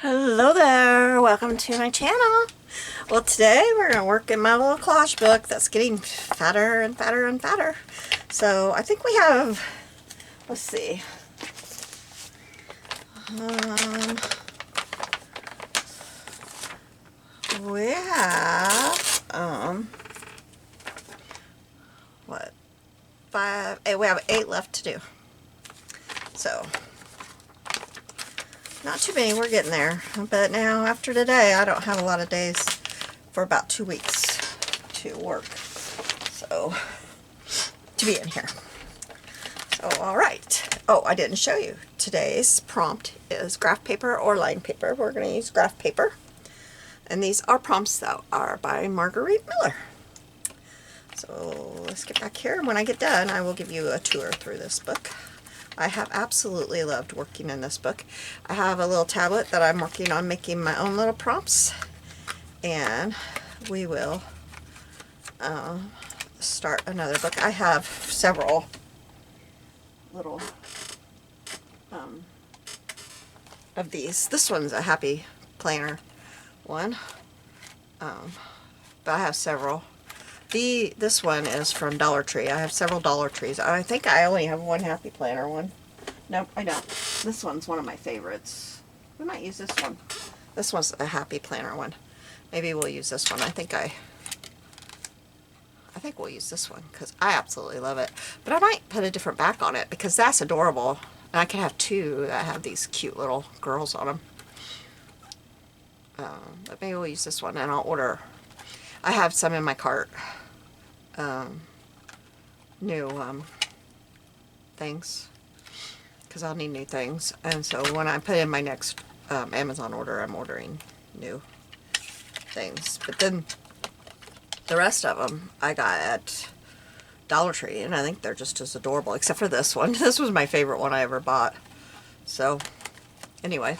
Hello there, welcome to my channel. Well, today we're going to work in my little collage book that's getting fatter and fatter and fatter. So I think we have, let's see, we have, what, we have 8 left to do. So, not too many, we're getting there. But now, after today, I don't have a lot of days for about 2 weeks to work. So, to be in here. So, alright. Oh, I didn't show you. Today's prompt is graph paper or line paper. We're going to use graph paper. And these are prompts that are by Margarete Miller. So, let's get back here. And when I get done, I will give you a tour through this book. I have absolutely loved working in this book. I have a little tablet that I'm working on making my own little prompts, and we will start another book. I have several little of these. This one's a happy planner one, but I have several. This one is from Dollar Tree. I have several Dollar Trees. I think I only have one Happy Planner one. Nope, I don't. This one's one of my favorites. We might use this one. This one's a Happy Planner one. Maybe we'll use this one. I think we'll use this one because I absolutely love it. But I might put a different back on it because that's adorable. And I can have two that have these cute little girls on them. But maybe we'll use this one, and I'll order. I have some in my cart. New things, because I'll need new things, and so when I put in my next Amazon order, I'm ordering new things. But then the rest of them I got at Dollar Tree, and I think they're just as adorable, except for this one. This was my favorite one I ever bought. So anyway,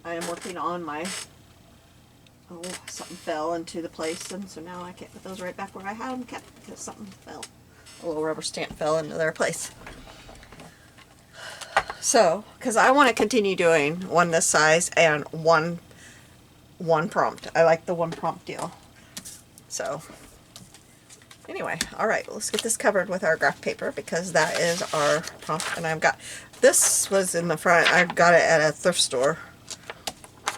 I am working on my, oh, something fell into the place, and so now I can't put those right back where I had them kept because something fell. A little rubber stamp fell into their place. So, because I want to continue doing one this size and one prompt. I like the one prompt deal. So, anyway, alright, let's get this covered with our graph paper because that is our prompt. And I've got, this was in the front, I got it at a thrift store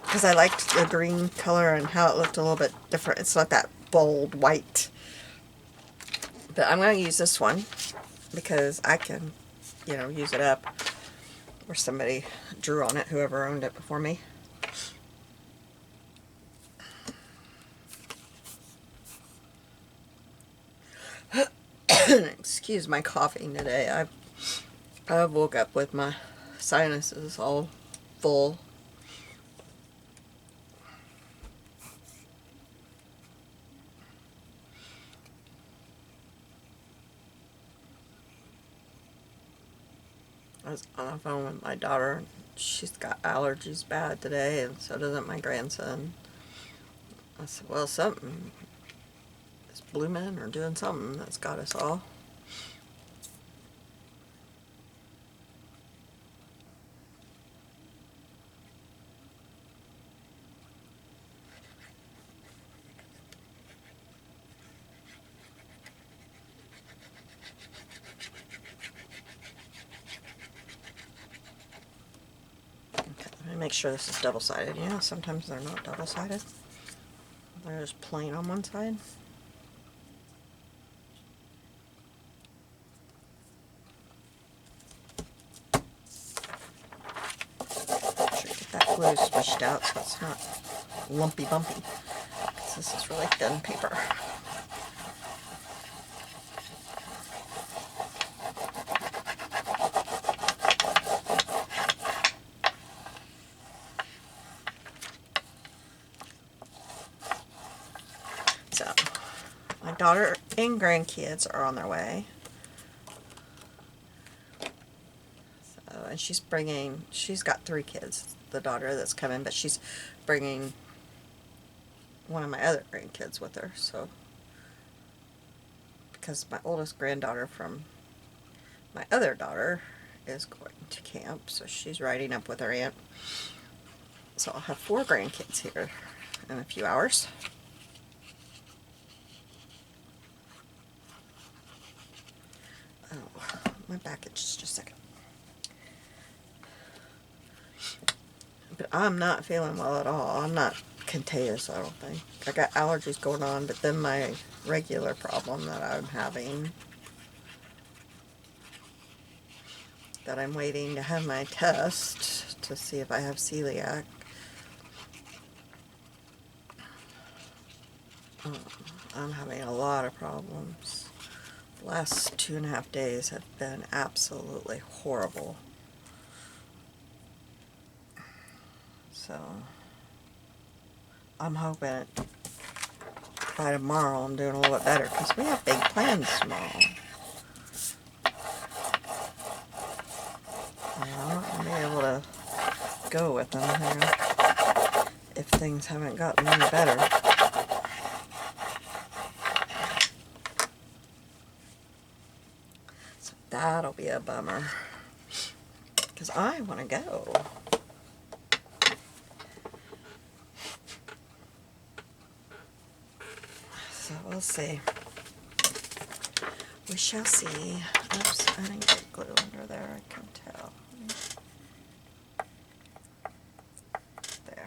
because I liked the green color and how it looked a little bit different. It's not that bold white. But I'm going to use this one because I can, use it up. Or somebody drew on it, whoever owned it before me. Excuse my coughing today. I woke up with my sinuses all full. I was on the phone with my daughter. She's got allergies bad today, and so doesn't my grandson. I said, well, something is blooming or doing something that's got us all. Make sure this is double-sided. Yeah, sometimes they're not double-sided. They're just plain on one side. Make sure you get that glue swished out so it's not lumpy bumpy. Because this is really thin paper. So, my daughter and grandkids are on their way. So, and she's got 3 kids, the daughter that's coming, but she's bringing one of my other grandkids with her, so, because my oldest granddaughter from my other daughter is going to camp, so she's riding up with her aunt. So I'll have 4 grandkids here in a few hours. Oh, my back itches, just a second. But I'm not feeling well at all. I'm not contagious, I don't think. I got allergies going on, but then my regular problem that I'm having, that I'm waiting to have my test to see if I have celiac. I'm having a lot of problems. The last 2.5 days have been absolutely horrible. So I'm hoping by tomorrow I'm doing a little bit better, because we have big plans tomorrow. And I'm not going to be able to go with them here if things haven't gotten any better. So that'll be a bummer, because I want to go. So we'll see. We shall see. Oops, I didn't get glue under there, I can tell. There.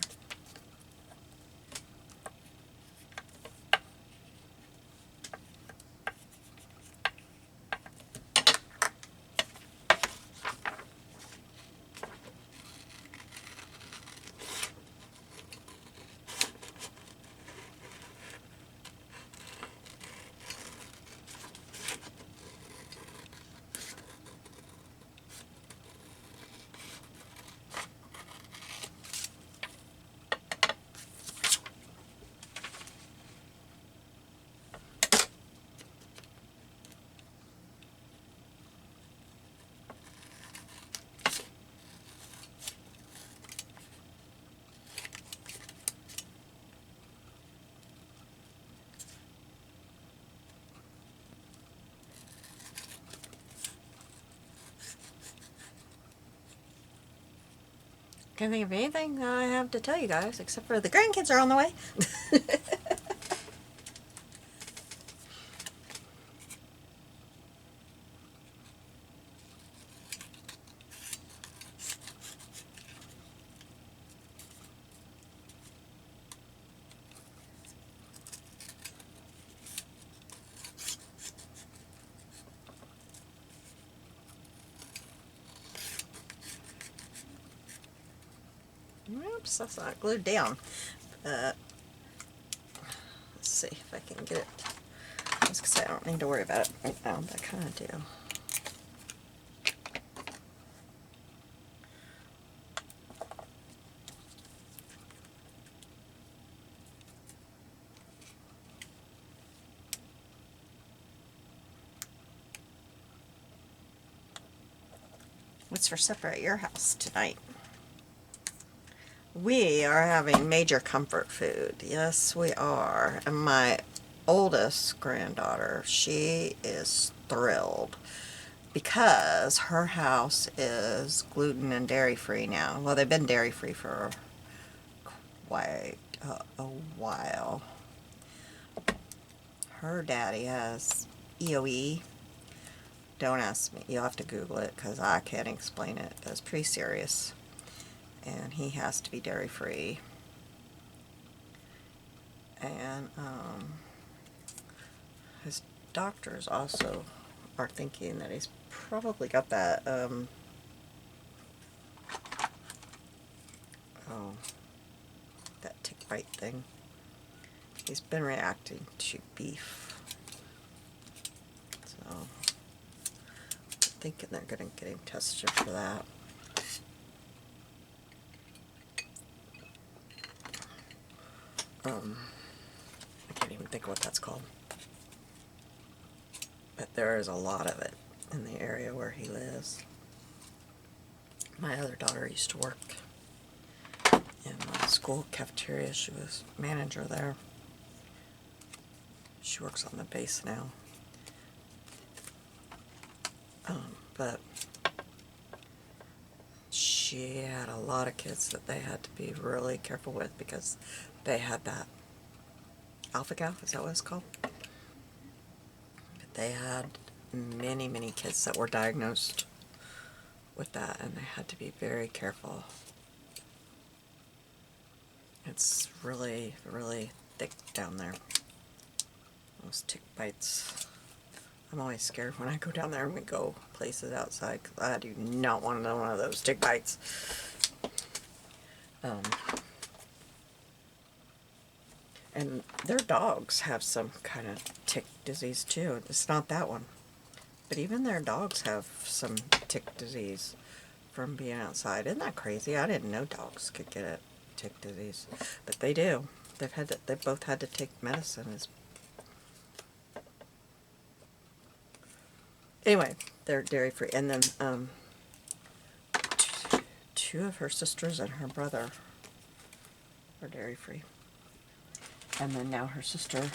Can't think of anything I have to tell you guys, except for the grandkids are on the way. Oops, that's not glued down. Let's see if I can get it. I was going to say I don't need to worry about it right now, but I kind of do. What's for supper at your house tonight? We are having major comfort food. Yes, we are. And my oldest granddaughter, she is thrilled because her house is gluten and dairy free now. Well, they've been dairy free for quite a while. Her daddy has EOE. Don't ask me. You'll have to Google it because I can't explain it. It's pretty serious. And he has to be dairy free. And his doctors also are thinking that he's probably got that that tick bite thing. He's been reacting to beef. So I'm thinking they're going to get him tested for that. I can't even think of what that's called. But there is a lot of it in the area where he lives. My other daughter used to work in my school cafeteria. She was manager there. She works on the base now. But she had a lot of kids that they had to be really careful with because they had that alpha-gal, is that what it's called? They had many, many kids that were diagnosed with that, and they had to be very careful. It's really, really thick down there. Those tick bites. I'm always scared when I go down there and we go places outside, because I do not want to know one of those tick bites. And their dogs have some kind of tick disease too. It's not that one. But even their dogs have some tick disease from being outside. Isn't that crazy? I didn't know dogs could get a tick disease. But they do. They've both had to take medicine. Anyway, they're dairy free. And then two of her sisters and her brother are dairy free. And then now her sister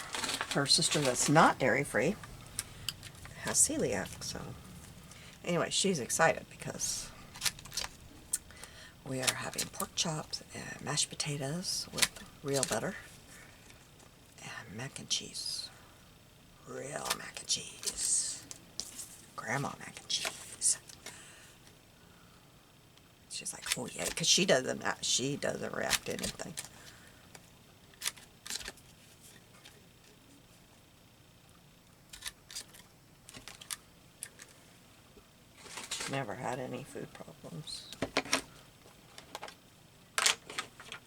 that's not dairy free has celiac. So anyway, she's excited because we are having pork chops and mashed potatoes with real butter and mac and cheese. Real mac and cheese. Grandma mac and cheese. She's like, oh yeah, because she doesn't react to anything. Never had any food problems.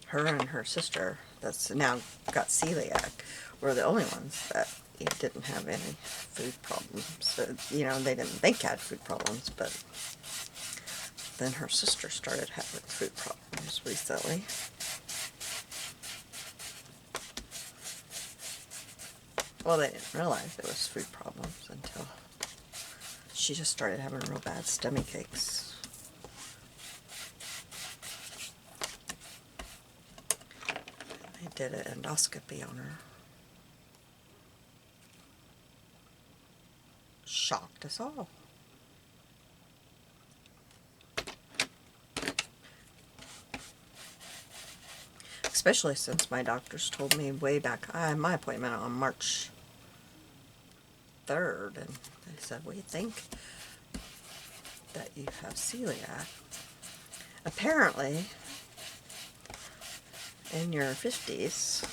Her and her sister, that's now got celiac, were the only ones that didn't have any food problems. So, you know, they didn't think had food problems, but then her sister started having food problems recently. Well, they didn't realize it was food problems until she just started having real bad stomach aches. They did an endoscopy on her. Shocked us all. Especially since my doctors told me way back, I had my appointment on March 3rd, and they said, we think that you have celiac. Apparently, in your 50s,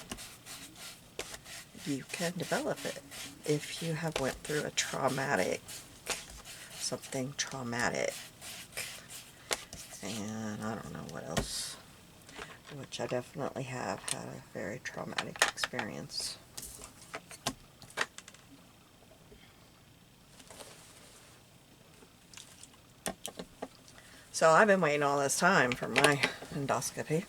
you can develop it if you have went through a something traumatic, and I don't know what else, which I definitely have had a very traumatic experience. So I've been waiting all this time for my endoscopy.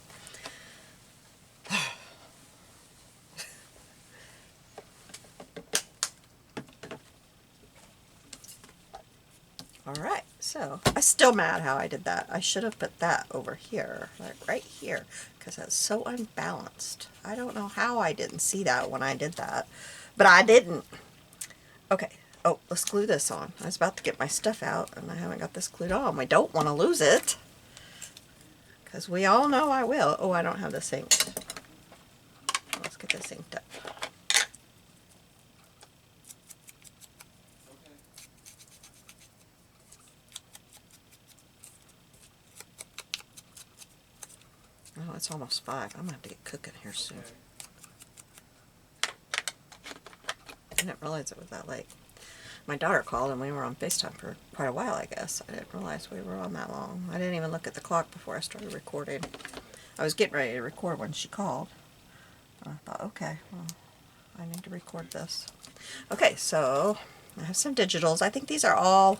Alright, so I'm still mad how I did that. I should have put that over here, like right here, because that's so unbalanced. I don't know how I didn't see that when I did that, but I didn't. Okay, oh, let's glue this on. I was about to get my stuff out, and I haven't got this glued on. We don't want to lose it, because we all know I will. Oh, I don't have this inked. Let's get this inked up. Oh, it's almost 5. I'm going to have to get cooking here soon. I didn't realize it was that late. My daughter called and we were on FaceTime for quite a while, I guess. I didn't realize we were on that long. I didn't even look at the clock before I started recording. I was getting ready to record when she called. And I thought, okay, well, I need to record this. Okay, so I have some digitals. I think these are all...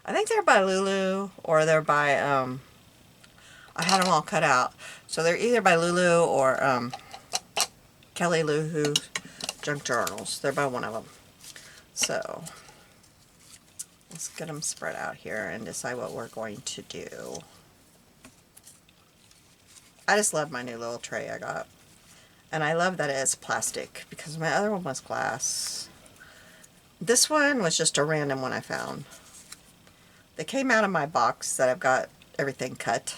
I think they're by Lulu, or they're by, I had them all cut out. So they're either by Lulu or Kelly Lou Junk Journals. They're by one of them. So let's get them spread out here and decide what we're going to do. I just love my new little tray I got. And I love that it's plastic, because my other one was glass. This one was just a random one I found. They came out of my box that I've got everything cut.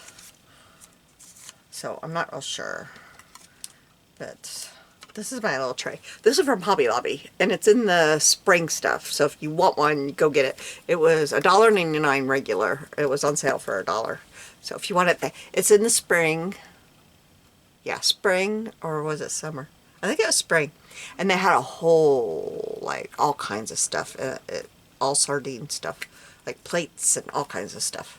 So I'm not real sure. But this is my little tray. This is from Hobby Lobby, and it's in the spring stuff. So if you want one, go get it. It was $1.99 regular. It was on sale for $1. So if you want it, it's in the spring. Yeah, spring, or was it summer? I think it was spring. And they had a whole, like, all kinds of stuff. All sardine stuff. Like plates and all kinds of stuff.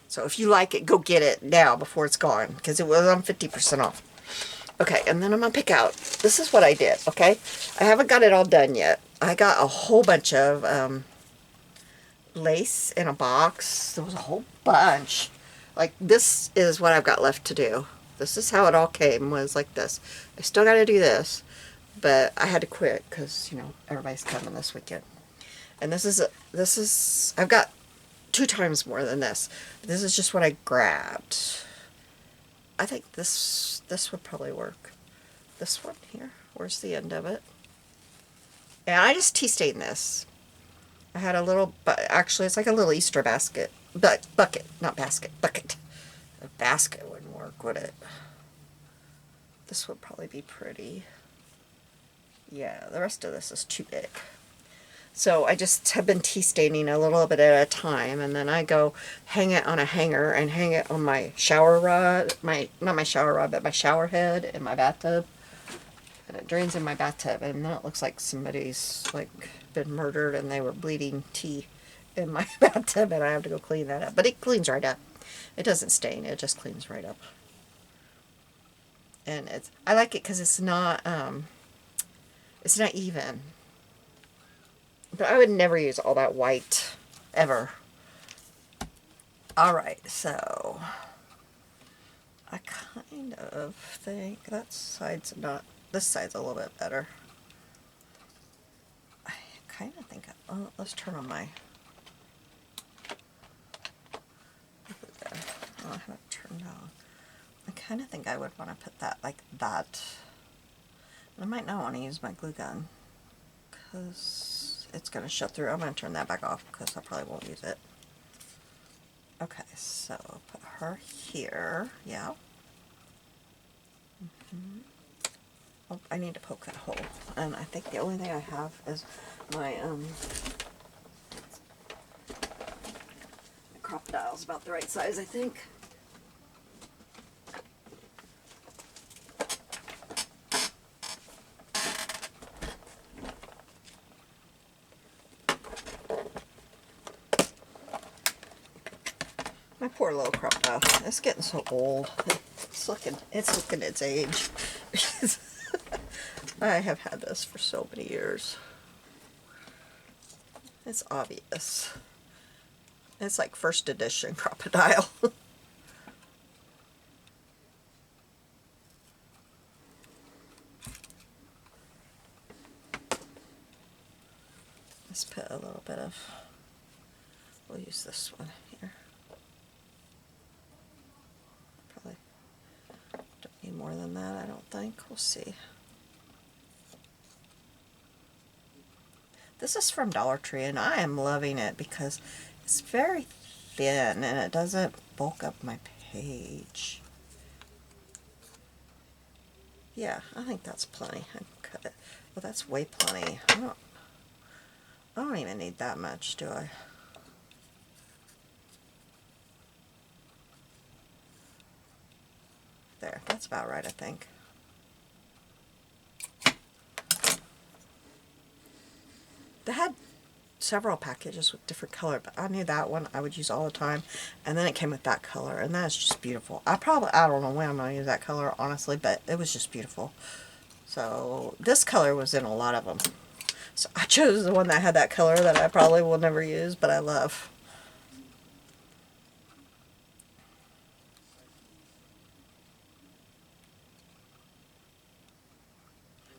So if you like it, go get it now before it's gone. Because it was on 50% off. Okay, and then I'm going to pick out. This is what I did, okay? I haven't got it all done yet. I got a whole bunch of lace in a box. There was a whole bunch. Like, this is what I've got left to do. This is how it all came, was like this. I still got to do this, but I had to quit because, you know, everybody's coming this weekend. And this is, I've got 2 times more than this. This is just what I grabbed. I think this would probably work. This one here, where's the end of it? And I just tea stained this. I had a little, but actually it's like a little Easter basket. But bucket, not basket, bucket. A basket wouldn't work, would it? This would probably be pretty. Yeah, the rest of this is too big. So I just have been tea staining a little bit at a time, and then I go hang it on a hanger and hang it on my shower rod, not my shower rod, but my shower head in my bathtub. And it drains in my bathtub, and then it looks like somebody's like been murdered and they were bleeding tea in my bathtub, and I have to go clean that up. But it cleans right up. It doesn't stain, it just cleans right up. And I like it because it's not even. But I would never use all that white, ever. Alright, so I kind of think that side's not, this side's a little bit better. I kind of think, let's turn on my, I have it turned on. I kind of think I would want to put that like that. I might not want to use my glue gun because it's going to show through. I'm going to turn that back off because I probably won't use it. Okay, so put her here. Yeah. Oh, I need to poke that hole. And I think the only thing I have is my crocodile's about the right size, I think. My poor little crocodile. It's getting so old. It's looking its age. I have had this for so many years. It's obvious. It's like first edition crocodile. Let's put a little bit of, we'll use this one here. Probably don't need more than that, I don't think. We'll see. This is from Dollar Tree, and I am loving it because it's very thin and it doesn't bulk up my page. Yeah, I think that's plenty. I can cut it. Well, that's way plenty. I don't even need that much, do I? There, that's about right, I think. They had several packages with different color, but I knew that one I would use all the time, and then it came with that color, and that's just beautiful. I don't know when I'm going to use that color, honestly, but it was just beautiful. So this color was in a lot of them. So I chose the one that had that color that I probably will never use, but I love.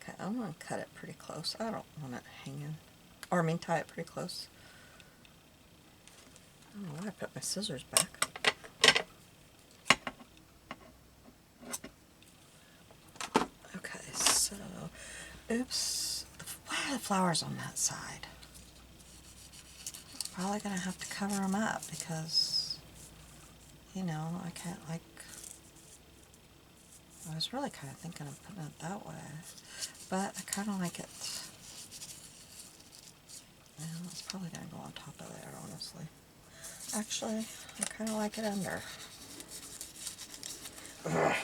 Okay, I'm going to cut it pretty close. I don't want it hanging. Or I mean tie it pretty close. I don't know why I put my scissors back. Okay, so, oops. Why are the flowers on that side? probably going to have to cover them up because, you know, I can't, like, I was really kind of thinking of putting it that way, but I kind of like it. Well, it's probably going to go on top of there, honestly. Actually, I kind of like it under. Ugh.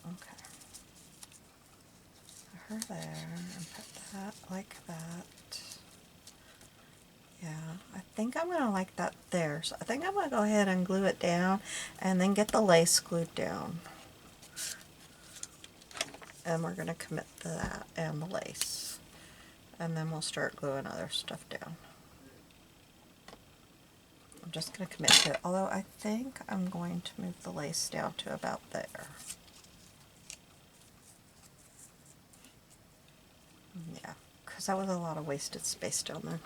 Okay. Put her there and put that like that. Yeah, I think I'm going to like that there. So I think I'm going to go ahead and glue it down and then get the lace glued down. And we're going to commit to that and the lace. And then we'll start gluing other stuff down. I'm just going to commit to it, although I think I'm going to move the lace down to about there. Yeah, because that was a lot of wasted space down there.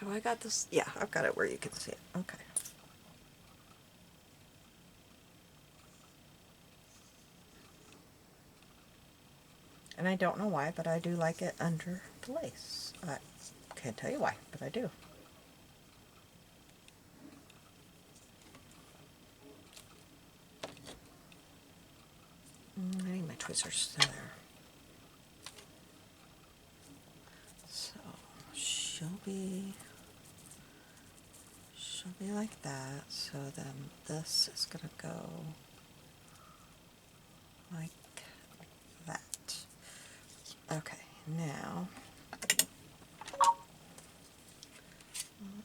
Have I got this? Yeah, I've got it where you can see it. Okay. And I don't know why, but I do like it under the lace. I can't tell you why, but I do. I need my tweezers still there. So she'll be like that. So then this is gonna go like that. Okay, now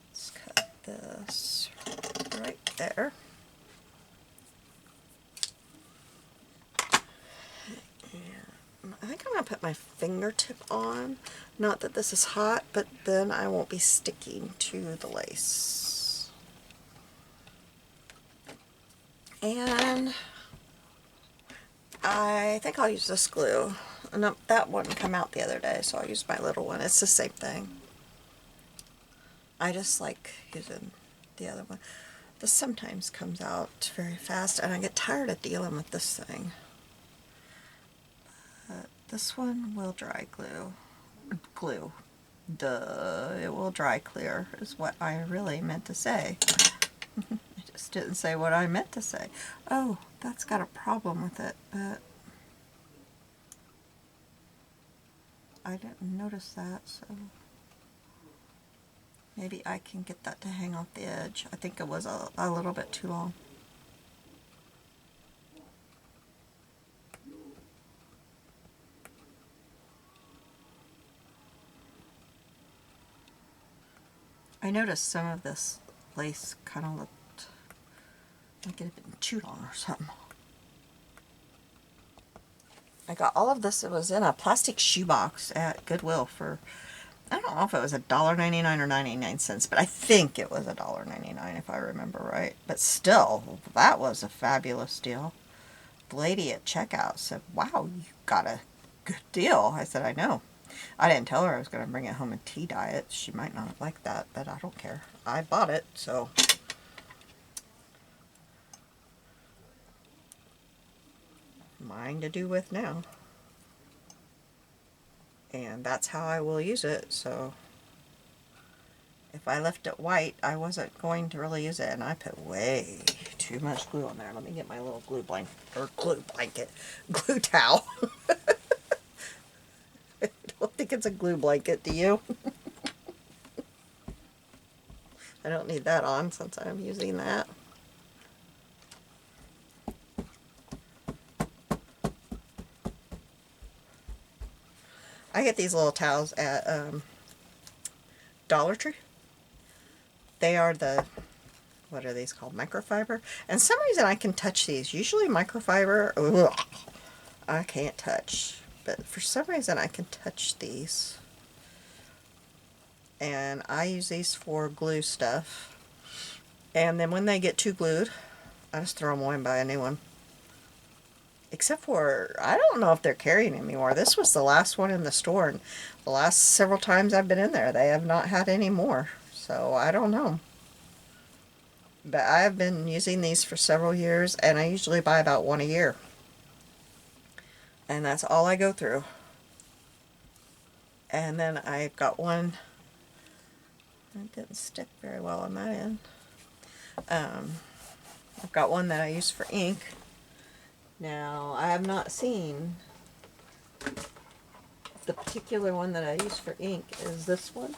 let's cut this right there. I think I'm going to put my fingertip on. Not that this is hot, but then I won't be sticking to the lace. And I think I'll use this glue. No, that one come out the other day, so I'll use my little one. It's the same thing. I just like using the other one. This sometimes comes out very fast, and I get tired of dealing with this thing. This one will dry glue. Duh, it will dry clear is what I really meant to say. I just didn't say what I meant to say. Oh, that's got a problem with it, but I didn't notice that, so maybe I can get that to hang off the edge. I think it was a little bit too long. I noticed some of this lace kind of looked like it had been chewed on or something. I got all of this. It was in a plastic shoebox at Goodwill for, I don't know if it was $1.99 or 99 cents, but I think it was $1.99 if I remember right. But still, that was a fabulous deal. The lady at checkout said, "Wow, you got a good deal." I said, "I know." I didn't tell her I was going to bring it home and tea dye it. She might not like that, but I don't care. I bought it, so. Mine to do with now. And that's how I will use it, so. If I left it white, I wasn't going to really use it, and I put way too much glue on there. Let me get my little glue towel. I don't think it's a glue blanket, do you? I don't need that on since I'm using that. I get these little towels at Dollar Tree. They are the, what are these called? Microfiber. And some reason I can touch these. Usually microfiber, ugh, I can't touch. But for some reason I can touch these. And I use these for glue stuff. And then when they get too glued, I just throw them away and buy a new one. Except for, I don't know if they're carrying anymore. This was the last one in the store, and the last several times I've been in there, they have not had any more. So I don't know. But I've been using these for several years, and I usually buy about one a year. And that's all I go through. And then I've got one, it didn't stick very well on that end. I've got one that I use for ink. Now, I have not seen, the particular one that I use for ink is this one.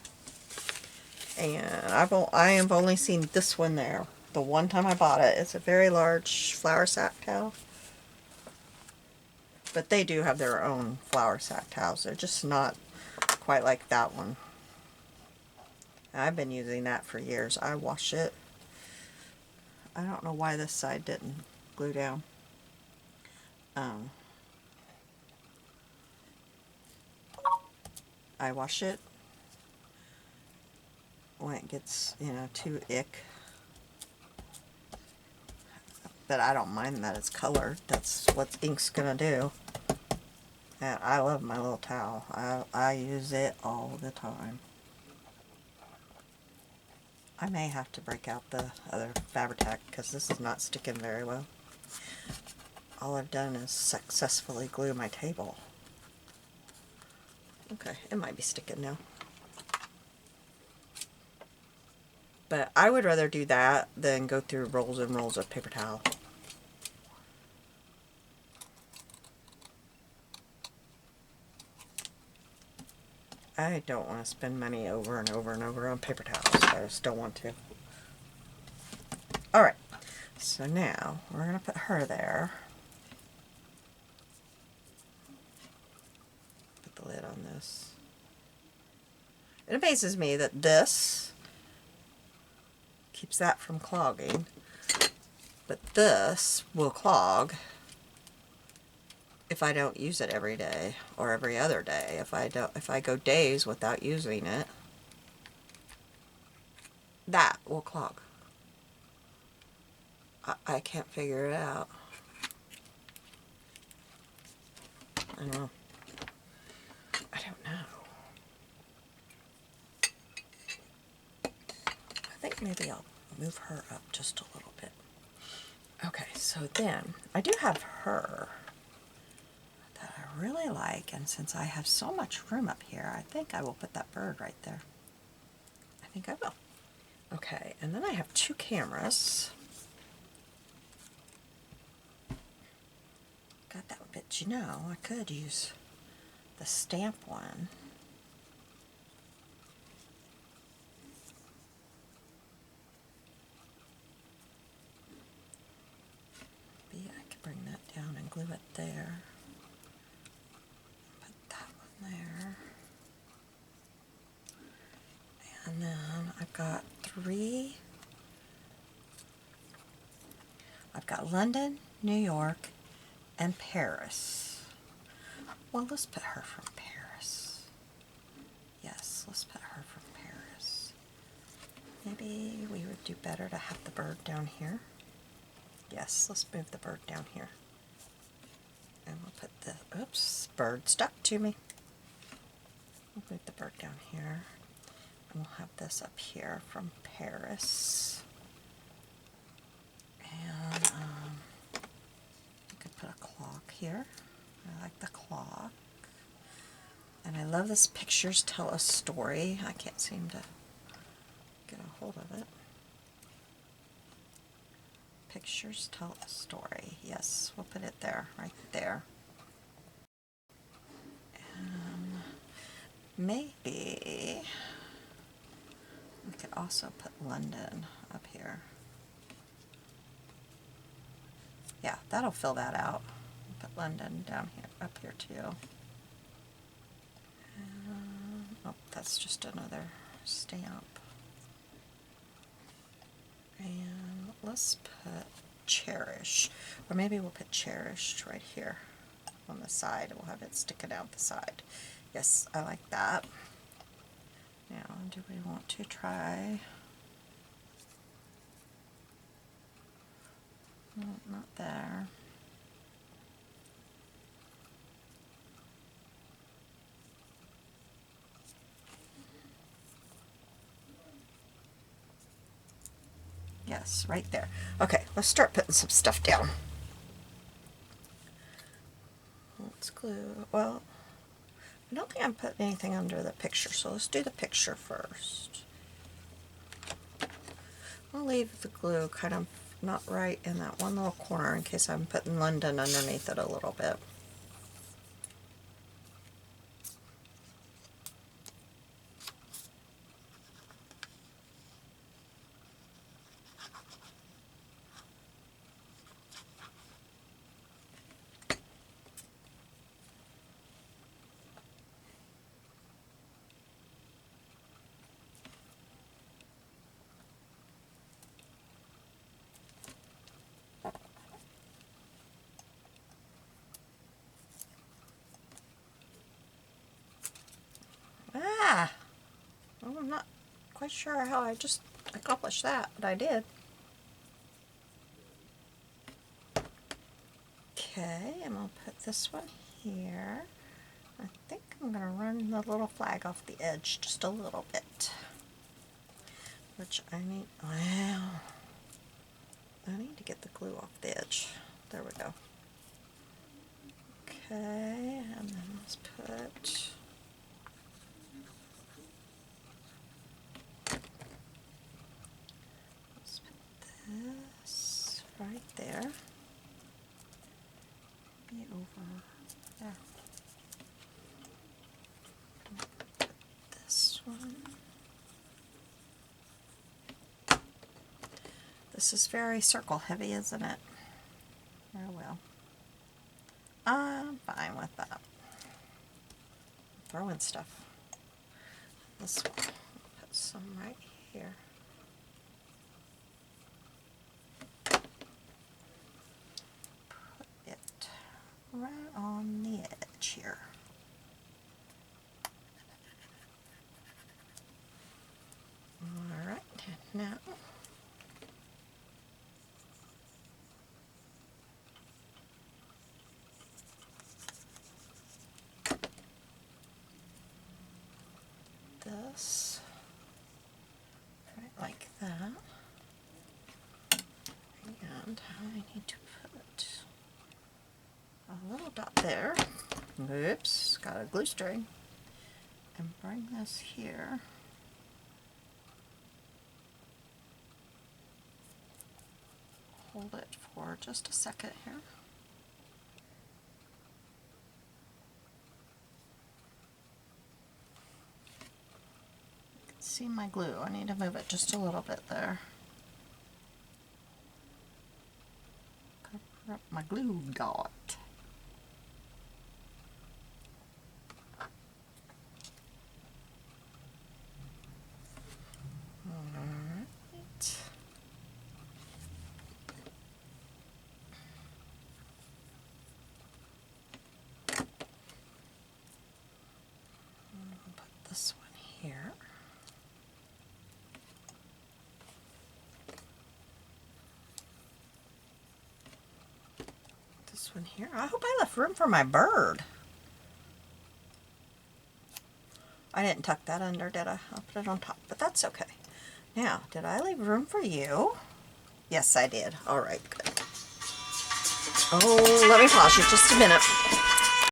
And I have only seen this one there. The one time I bought it. It's a very large flour sack towel. But they do have their own flour sack towels. They're just not quite like that one. I've been using that for years. I wash it. I don't know why this side didn't glue down. I wash it when it gets, you know, too ick. But I don't mind that it's colored. That's what ink's gonna do. And I love my little towel. I use it all the time. I may have to break out the other Fabri-Tac because this is not sticking very well. All I've done is successfully glue my table. Okay, it might be sticking now. But I would rather do that than go through rolls and rolls of paper towel. I don't want to spend money over and over and over on paper towels. I just don't want to. Alright, so now we're going to put her there. Put the lid on this. It amazes me that this keeps that from clogging, but this will clog if I don't use it every day or every other day. If I go days without using it, that will clog. I can't figure it out. I don't know. I don't know. I think maybe I'll move her up just a little bit. Okay, so then I do have her that I really like, and since I have so much room up here, I think I will put that bird right there. I think I will. Okay, and then I have two cameras. Got that bit, you know, I could use the stamp one. Maybe I could bring that down and glue it there. Put that one there. And then I've got three. I've got London, New York, and Paris. Well, let's put her from Paris. Yes, let's put her from Paris. Maybe we would do better to have the bird down here. Yes, let's move the bird down here. And we'll put the, oops, bird stuck to me. We'll move the bird down here. And we'll have this up here from Paris. And you could put a clock here. I like the clock. And I love this pictures tell a story. I can't seem to get a hold of it. Pictures tell a story. Yes, we'll put it there, right there. And maybe we could also put London up here. Yeah, that'll fill that out. Put London down here, up here too. Oh, that's just another stamp. And let's put Cherish, or maybe we'll put Cherished right here on the side. We'll have it sticking out the side. Yes, I like that. Now, do we want to try? No, not there. Yes, right there. Okay, let's start putting some stuff down. Let's glue. Well, I don't think I'm putting anything under the picture, so let's do the picture first. I'll leave the glue kind of not right in that one little corner in case I'm putting London underneath it a little bit. Ah! Well, I'm not quite sure how I just accomplished that, but I did. Okay, I'm going to put this one here. I think I'm going to run the little flag off the edge just a little bit. Which I need, wow. I need to get the glue off the edge. There we go. Okay, and then let's put this right there. Be over there. Put this one. This is very circle heavy, isn't it? Oh well. I'm fine with that. Throw in stuff. This one. Put some right here. Put it right on the edge here. Alright, now this right like that, and I need to put a little dot there. Oops, got a glue string, and bring this here. Hold it for just a second here. See my glue, I need to move it just a little bit there. Cover up my glue dot. Alright. I'll put this one here. This one here. I hope I left room for my bird. I didn't tuck that under, did I? I'll put it on top, but that's okay. Now, did I leave room for you? Yes, I did. All right, good. Oh, let me pause you just a minute.